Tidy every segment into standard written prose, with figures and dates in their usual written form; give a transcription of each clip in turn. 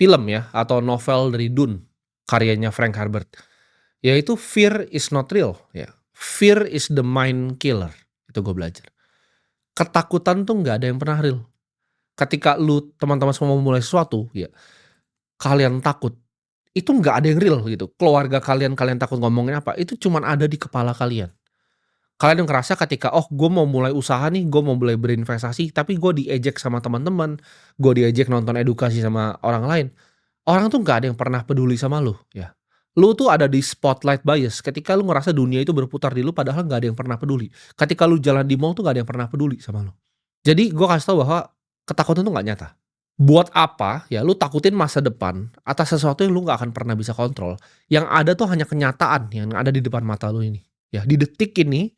film ya atau novel dari Dune, karyanya Frank Herbert, yaitu fear is not real ya, fear is the mind killer, itu gue belajar. Ketakutan tuh nggak ada yang pernah real. Ketika lu teman-teman semua mau mulai sesuatu ya, kalian takut, itu nggak ada yang real gitu. Keluarga kalian, kalian takut ngomongin apa, itu cuman ada di kepala kalian. Kalian ngerasa ketika, "Oh, gue mau mulai usaha nih, gue mau mulai berinvestasi," tapi gue diejek sama teman-teman, gue diejek nonton edukasi sama orang lain. Orang tuh nggak ada yang pernah peduli sama lu, ya. Lu tuh ada di spotlight bias ketika lu ngerasa dunia itu berputar di lu padahal nggak ada yang pernah peduli. Ketika lu jalan di mall tuh nggak ada yang pernah peduli sama lu. Jadi gue kasih tau bahwa ketakutan tuh nggak nyata. Buat apa ya lu takutin masa depan atas sesuatu yang lu nggak akan pernah bisa kontrol. Yang ada tuh hanya kenyataan yang ada di depan mata lu ini. Ya, di detik ini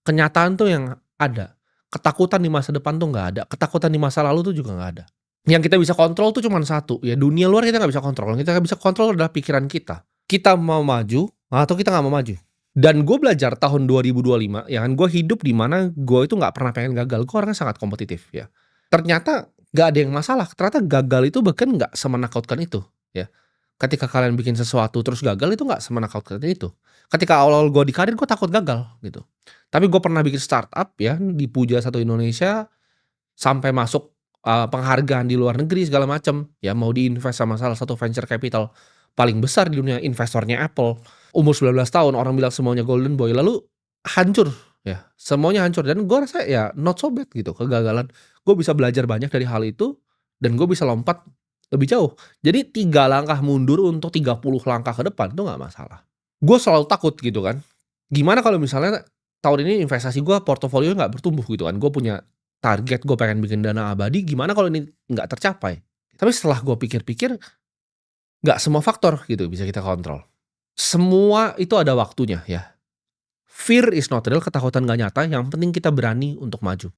kenyataan tuh yang ada. Ketakutan di masa depan tuh nggak ada. Ketakutan di masa lalu tuh juga nggak ada. Yang kita bisa kontrol tuh cuman satu, ya dunia luar kita nggak bisa kontrol. Yang kita bisa kontrol adalah pikiran kita. Kita mau maju atau kita nggak mau maju. Dan gue belajar tahun 2025, ya kan gue hidup di mana gue itu nggak pernah pengen gagal. Gue orangnya sangat kompetitif ya. Ternyata nggak ada yang masalah. Ternyata gagal itu bahkan nggak semenakutkan itu. Ya, ketika kalian bikin sesuatu terus gagal itu nggak semenakutkan itu. Ketika awal-awal gue di karir gue takut gagal gitu. Tapi gue pernah bikin startup ya, dipuja satu Indonesia, sampai masuk penghargaan di luar negeri segala macam, ya mau diinvest sama salah satu venture capital paling besar di dunia, investornya Apple. Umur 19 tahun orang bilang semuanya golden boy, lalu hancur ya, semuanya hancur dan gue rasa ya not so bad gitu kegagalan. Gue bisa belajar banyak dari hal itu dan gue bisa lompat lebih jauh. Jadi 3 langkah mundur untuk 30 langkah ke depan itu nggak masalah. Gue selalu takut gitu kan, gimana kalau misalnya tahun ini investasi gue portofolio nggak bertumbuh gitu kan, gue punya target gue pengen bikin dana abadi, gimana kalau ini nggak tercapai? Tapi setelah gue pikir-pikir, nggak semua faktor gitu bisa kita kontrol. Semua itu ada waktunya ya. Fear is not real, ketakutan nggak nyata, yang penting kita berani untuk maju.